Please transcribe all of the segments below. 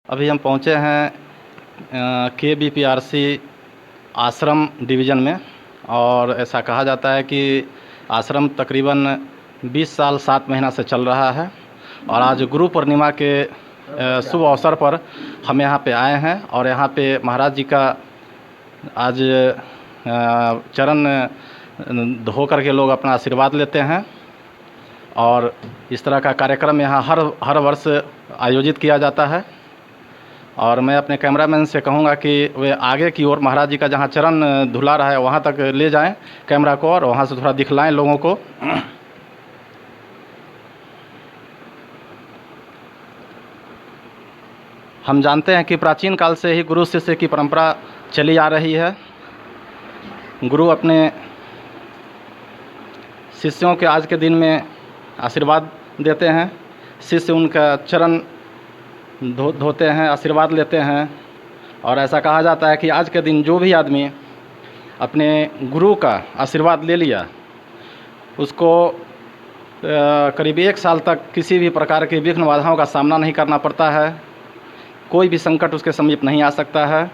अभी हम पहुँचे हैं KBPRC आश्रम डिवीज़न में। और ऐसा कहा जाता है कि आश्रम तकरीबन 20 साल 7 महीना से चल रहा है। और आज गुरु पूर्णिमा के शुभ अवसर पर हम यहाँ पे आए हैं और यहाँ पे महाराज जी का आज चरण धो करके लोग अपना आशीर्वाद लेते हैं। और इस तरह का कार्यक्रम यहाँ हर वर्ष आयोजित किया जाता है। और मैं अपने कैमरामैन से कहूँगा कि वे आगे की ओर महाराज जी का जहाँ चरण धुला रहा है वहाँ तक ले जाएं कैमरा को और वहाँ से थोड़ा दिखलाएं लोगों को। हम जानते हैं कि प्राचीन काल से ही गुरु शिष्य की परंपरा चली आ रही है। गुरु अपने शिष्यों के आज के दिन में आशीर्वाद देते हैं, शिष्य उनका चरण धोते हैं, आशीर्वाद लेते हैं। और ऐसा कहा जाता है कि आज के दिन जो भी आदमी अपने गुरु का आशीर्वाद ले लिया उसको करीब 1 साल तक किसी भी प्रकार की विघ्न बाधाओं का सामना नहीं करना पड़ता है, कोई भी संकट उसके समीप नहीं आ सकता है।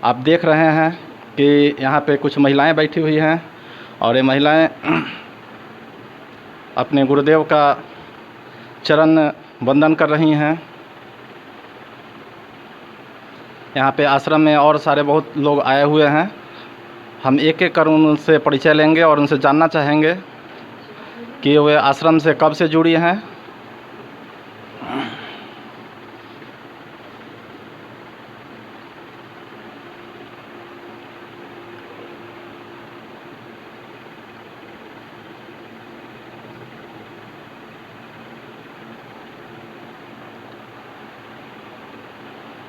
आप देख रहे हैं कि यहाँ पे कुछ महिलाएं बैठी हुई हैं और ये महिलाएं अपने गुरुदेव का चरण वंदन कर रही हैं। यहाँ पे आश्रम में और सारे बहुत लोग आए हुए हैं। हम एक एक कर उनसे परिचय लेंगे और उनसे जानना चाहेंगे कि वे आश्रम से कब से जुड़ी हैं।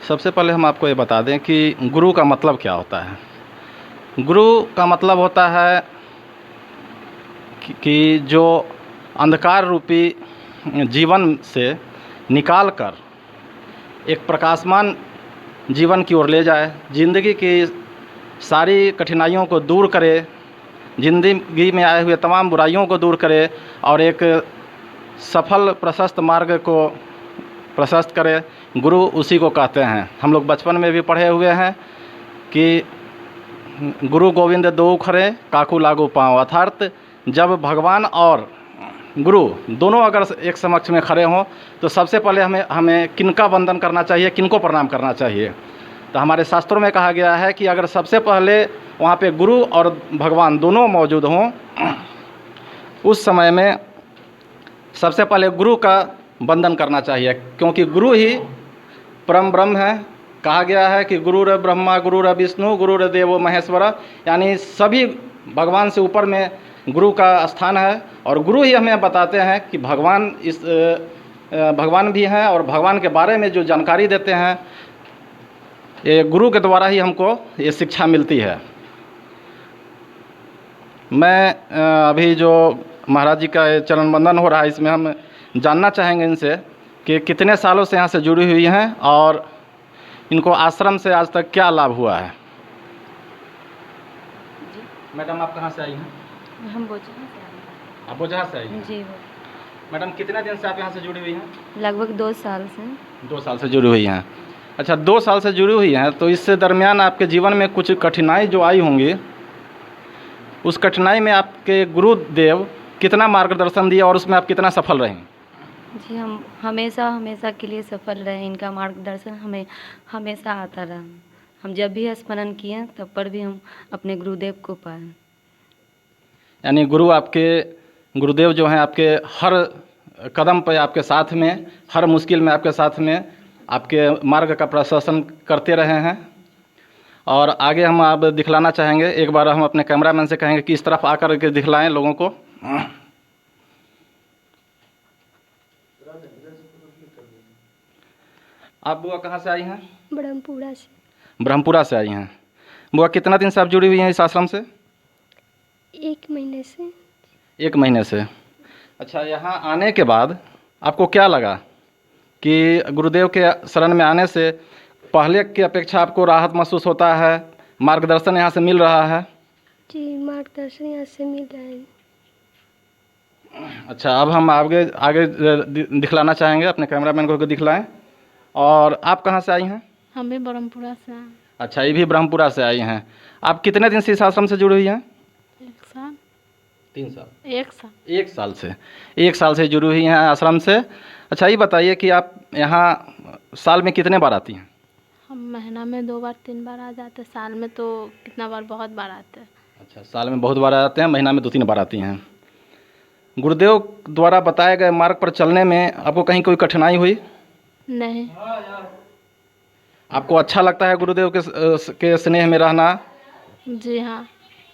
सबसे पहले हम आपको ये बता दें कि गुरु का मतलब क्या होता है। गुरु का मतलब होता है कि जो अंधकार रूपी जीवन से निकाल कर एक प्रकाशमान जीवन की ओर ले जाए, ज़िंदगी की सारी कठिनाइयों को दूर करे, ज़िंदगी में आए हुए तमाम बुराइयों को दूर करे और एक सफल प्रशस्त मार्ग को प्रशस्त करे। गुरु उसी को कहते हैं। हम लोग बचपन में भी पढ़े हुए हैं कि गुरु गोविंद दो खरे काकू लागू पाँव, अर्थात जब भगवान और गुरु दोनों अगर एक समक्ष में खड़े हों तो सबसे पहले हमें किनका वंदन करना चाहिए, किनको प्रणाम करना चाहिए। तो हमारे शास्त्रों में कहा गया है कि अगर सबसे पहले वहाँ पे गुरु और भगवान दोनों मौजूद हों उस समय में सबसे पहले गुरु का वंदन करना चाहिए, क्योंकि गुरु ही परम ब्रह्म है। कहा गया है कि गुरुर ब्रह्मा गुरुर विष्णु गुरुर देवो महेश्वर, यानी सभी भगवान से ऊपर में गुरु का स्थान है। और गुरु ही हमें बताते हैं कि भगवान भी हैं और भगवान के बारे में जो जानकारी देते हैं ये गुरु के द्वारा ही हमको ये शिक्षा मिलती है। मैं अभी जो महाराज जी का चरण वंदन हो रहा है इसमें हम जानना चाहेंगे इनसे कि कितने सालों से यहाँ से जुड़ी हुई हैं और इनको आश्रम से आज तक क्या लाभ हुआ है। मैडम आप कहाँ से आई हैं? हम बोझा से आए। आप बोझा से आई हैं? जी। मैडम कितने दिन से आप यहाँ से जुड़ी हुई हैं? लगभग 2 साल से। 2 साल से जुड़ी हुई हैं। अच्छा, 2 साल से जुड़ी हुई हैं तो इससे दरमियान आपके जीवन में कुछ कठिनाई जो आई होंगी, उस कठिनाई में आपके गुरुदेव कितना मार्गदर्शन दिया और उसमें आप कितना सफल रहीं? जी, हम हमेशा के लिए सफल रहे। इनका मार्गदर्शन हमें हमेशा आता रहा। हम जब भी स्मरण किए तब पर भी हम अपने गुरुदेव को पाए। यानी गुरुदेव जो हैं आपके हर कदम पर आपके साथ में, हर मुश्किल में आपके साथ में आपके मार्ग का प्रशासन करते रहे हैं। और आगे हम आप दिखलाना चाहेंगे, एक बार हम अपने कैमरामैन से कहेंगे कि इस तरफ आकर के दिखलाएं लोगों को। आप बुआ कहाँ से आई हैं? ब्रह्मपुरा से। ब्रह्मपुरा से आई हैं। बुआ कितना दिन से आप जुड़ी हुई हैं इस आश्रम से? 1 महीने से। 1 महीने से। अच्छा, यहाँ आने के बाद आपको क्या लगा कि गुरुदेव के शरण में आने से पहले की अपेक्षा आपको राहत महसूस होता है, मार्गदर्शन यहाँ से मिल रहा है? जी, मार्गदर्शन यहाँ से मिल रहा है। अच्छा, अब हम आगे दिखलाना चाहेंगे, अपने कैमरामैन को दिखलाएं। और आप कहाँ से आई हैं? हम भी ब्रह्मपुरा से हैं। अच्छा, ये भी ब्रह्मपुरा से आई हैं। आप कितने दिन से इस आश्रम से जुड़ी हुई हैं? 1 साल। 3 साल। 1 साल। 1 साल से, 1 साल से जुड़ी हुई हैं आश्रम से। अच्छा, ये बताइए कि आप यहाँ साल में कितने बार आती हैं? हम महीना में 2 बार 3 बार आ जाते हैं, साल में तो कितना बार, बहुत बार आते हैं। अच्छा, साल में बहुत बार आते हैं, महीना में 2-3 बार आती हैं। गुरुदेव द्वारा बताए गए मार्ग पर चलने में आपको कहीं कोई कठिनाई हुई? नहीं। आपको अच्छा लगता है गुरुदेव के स्नेह में रहना? जी हाँ,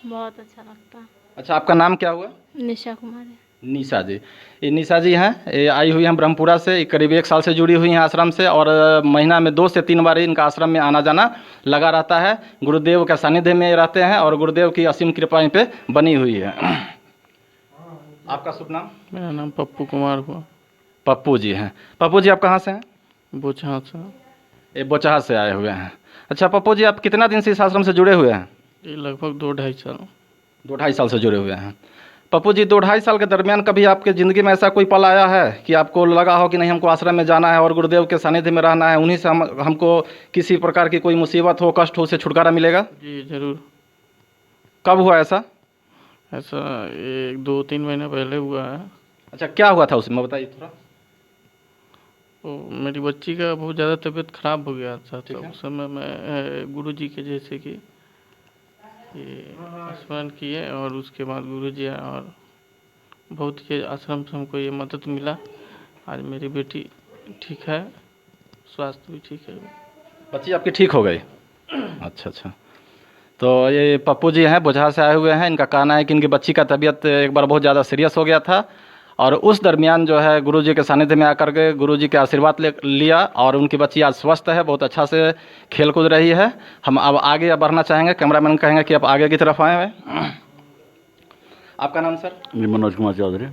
बहुत अच्छा लगता है। अच्छा, आपका नाम क्या हुआ? निशा कुमारी। निशा जी। ये निशा जी हैं, ये आई हुई हैं ब्रह्मपुरा से, ये करीब 1 साल से जुड़ी हुई हैं आश्रम से, और महीना में 2 से 3 बार इनका आश्रम में आना जाना लगा रहता है। गुरुदेव के सानिध्य में रहते हैं और गुरुदेव की असीम कृपा इन पे बनी हुई है। आपका शुभ नाम? मेरा नाम पप्पू कुमार हुआ। पप्पू जी हैं। पप्पू जी, आप कहाँ से हैं? बोचहा से। ये बोचहा से आए हुए हैं। अच्छा पप्पू जी, आप कितना दिन से इस आश्रम से जुड़े हुए हैं? ये लगभग 2-2.5 साल। 2-2.5 साल से जुड़े हुए हैं। पप्पू जी, 2-2.5 साल के दरमियान कभी आपके ज़िंदगी में ऐसा कोई पल आया है कि आपको लगा हो कि नहीं, हमको आश्रम में जाना है और गुरुदेव के सानिध्य में रहना है, उन्हीं से हमको किसी प्रकार की कोई मुसीबत हो, कष्ट हो, उससे छुटकारा मिलेगा? जी ज़रूर। कब हुआ ऐसा? ऐसा 1-2-3 महीने पहले हुआ है। अच्छा, क्या हुआ था उसमें, बताइए थोड़ा। तो मेरी बच्ची का बहुत ज़्यादा तबीयत खराब हो गया था, ठीक तो है। उस समय मैं गुरुजी के जैसे कि ये स्मरण किए, और उसके बाद गुरुजी आए और बहुत ही आश्रम से हमको ये मदद मिला। आज मेरी बेटी ठीक है, स्वास्थ्य भी ठीक है। बच्ची आपकी ठीक हो गई? अच्छा अच्छा। तो ये पप्पू जी हैं, बोचहा से आए हुए हैं। इनका कहना है कि इनकी बच्ची का तबीयत एक बार बहुत ज़्यादा सीरियस हो गया था, और उस दरमियान जो है गुरुजी के सानिध्य में आकर के गुरुजी के आशीर्वाद लिया, और उनकी बच्ची आज स्वस्थ है, बहुत अच्छा से खेल कूद रही है। हम अब आगे बढ़ना चाहेंगे, कैमरामैन कहेंगे कि आप आगे की तरफ आए हुए। आपका नाम सर? जी, मनोज कुमार चौधरी।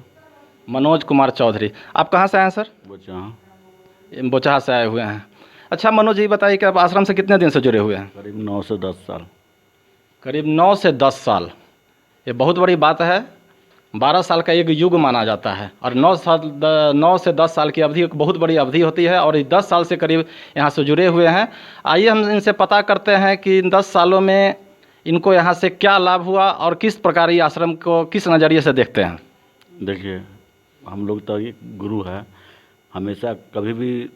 मनोज कुमार चौधरी। आप कहाँ से आए हैं सर? बोचहा। बोचहा से आए हुए हैं। अच्छा मनोज जी, बताइए कि आप आश्रम से कितने दिन से जुड़े हुए हैं? करीब 9 से 10 साल। करीब 9 से 10 साल। ये बहुत बड़ी बात है। 12 साल का एक युग माना जाता है, और 9 से 10 साल की अवधि एक बहुत बड़ी अवधि होती है, और 10 साल से करीब यहाँ से जुड़े हुए हैं। आइए हम इनसे पता करते हैं कि इन 10 सालों में इनको यहाँ से क्या लाभ हुआ, और किस प्रकार ये आश्रम को किस नज़रिए से देखते हैं। देखिए, हम लोग तो एक गुरु है, हमेशा कभी भी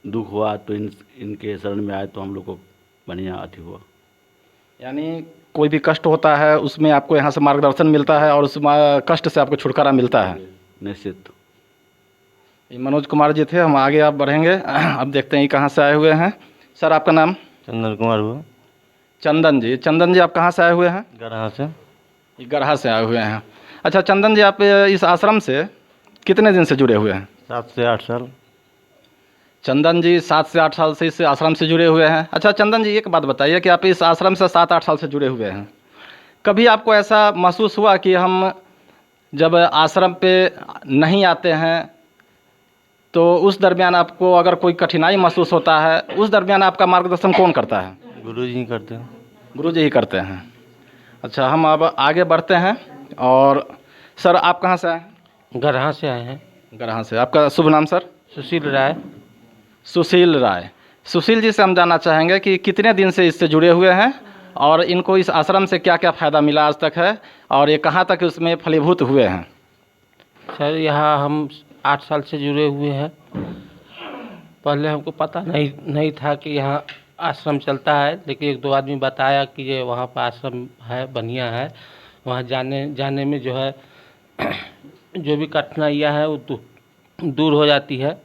दुख हुआ तो इनके शरण में आए तो हम लोग को बढ़िया अति हुआ। यानी कोई भी कष्ट होता है उसमें आपको यहाँ से मार्गदर्शन मिलता है, और उस कष्ट से आपको छुटकारा मिलता है। निश्चित। ये मनोज कुमार जी थे। हम आगे आप बढ़ेंगे। अब देखते हैं ये कहाँ से आए हुए हैं। सर आपका नाम? चंदन कुमार हुआ। चंदन जी। चंदन जी, आप कहाँ से आए हुए हैं? गढ़ा से। ये गढ़ा से आए हुए हैं। अच्छा चंदन जी, आप इस आश्रम से कितने दिन से जुड़े हुए हैं? 7 से 8 साल। चंदन जी 7 से 8 साल से इस आश्रम से जुड़े हुए हैं। अच्छा चंदन जी, एक बात बताइए कि आप इस आश्रम से 7-8 साल से जुड़े हुए हैं, कभी आपको ऐसा महसूस हुआ कि हम जब आश्रम पे नहीं आते हैं तो उस दरमियान आपको अगर कोई कठिनाई महसूस होता है, उस दरमियान आपका मार्गदर्शन कौन करता है? गुरुजी ही करते हैं। गुरुजी ही करते हैं। अच्छा, हम अब आगे बढ़ते हैं। और सर आप कहाँ से आए? गढ़ा से आए हैं। गढ़ा से। आपका शुभ नाम सर? सुशील राय। सुशील राय। सुशील जी से हम जानना चाहेंगे कि कितने दिन से इससे जुड़े हुए हैं, और इनको इस आश्रम से क्या क्या फ़ायदा मिला आज तक है, और ये कहाँ तक उसमें फलीभूत हुए हैं? सर यहाँ हम 8 साल से जुड़े हुए हैं। पहले हमको पता नहीं था कि यहाँ आश्रम चलता है, लेकिन 1-2 आदमी बताया कि ये वहाँ पर आश्रम है, बढ़िया है। वहाँ जाने में जो है जो भी कठिनाइयाँ हैं वो दूर हो जाती है।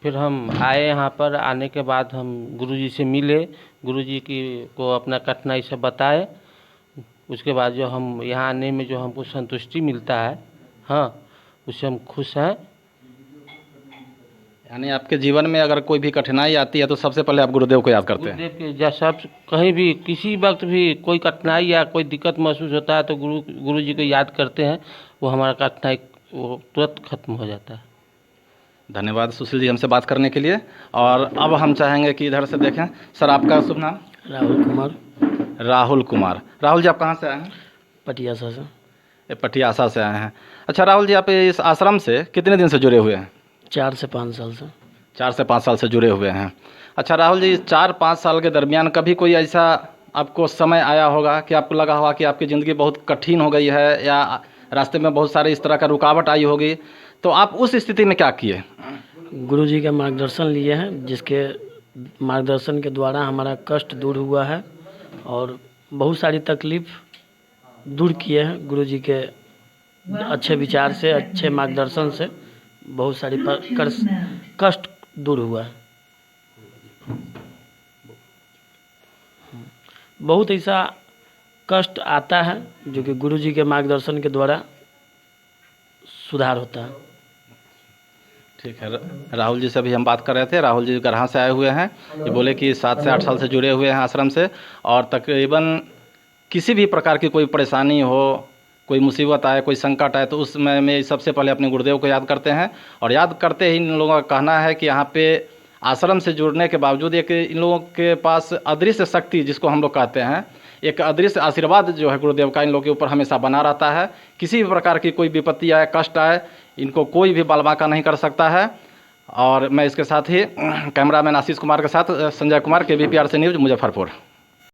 फिर हम आए यहाँ पर। आने के बाद हम गुरुजी से मिले, गुरुजी को अपना कठिनाई सब बताए। उसके बाद जो हम यहाँ आने में जो हमको संतुष्टि मिलता है, हाँ, उससे हम खुश हैं। यानी आपके जीवन में अगर कोई भी कठिनाई आती है तो सबसे पहले आप गुरुदेव को याद करते हैं? गुरुदेव के जैसा कहीं भी किसी वक्त भी कोई कठिनाई या कोई दिक्कत महसूस होता है तो गुरुजी को याद करते हैं, वो हमारा कठिनाई वो तुरंत खत्म हो जाता है। धन्यवाद सुशील जी हमसे बात करने के लिए। और अब हम चाहेंगे कि इधर से देखें। सर आपका शुभ नाम? राहुल कुमार। राहुल कुमार। राहुल जी, आप कहाँ से आए हैं? पटियासा से। ये पटियासा से आए हैं। अच्छा राहुल जी, आप इस आश्रम से कितने दिन से जुड़े हुए हैं? 4 से 5 साल से। 4 से 5 साल से जुड़े हुए हैं। अच्छा राहुल जी, 4-5 साल के दरमियान कभी कोई ऐसा आपको समय आया होगा कि आपको लगा होगा कि आपकी ज़िंदगी बहुत कठिन हो गई है, या रास्ते में बहुत सारे इस तरह का रुकावट आई होगी, तो आप उस स्थिति में क्या किए? गुरु जी का मार्गदर्शन लिए हैं, जिसके मार्गदर्शन के द्वारा हमारा कष्ट दूर हुआ है और बहुत सारी तकलीफ़ दूर किए हैं। गुरु जी के अच्छे विचार से, अच्छे मार्गदर्शन से बहुत सारी कष्ट दूर हुआ है। बहुत ऐसा कष्ट आता है जो कि गुरु जी के मार्गदर्शन के द्वारा सुधार होता है। ठीक है, राहुल जी से भी हम बात कर रहे थे। राहुल जी गरहा से आए हुए हैं। ये बोले कि 7 से 8 साल से जुड़े हुए हैं आश्रम से, और तकरीबन किसी भी प्रकार की कोई परेशानी हो, कोई मुसीबत आए, कोई संकट आए, तो उस समय में सबसे पहले अपने गुरुदेव को याद करते हैं। और याद करते ही इन लोगों का कहना है कि यहाँ पे आश्रम से जुड़ने के बावजूद एक इन लोगों के पास अदृश्य शक्ति, जिसको हम लोग कहते हैं, एक अदृश्य आशीर्वाद जो है गुरुदेव का इन लोगों के ऊपर हमेशा बना रहता है। किसी भी प्रकार की कोई विपत्ति आए, कष्ट आए, इनको कोई भी बालबांका नहीं कर सकता है। और मैं इसके साथ ही कैमरामैन आशीष कुमार के साथ संजय कुमार, KBPRC न्यूज़, मुजफ्फरपुर।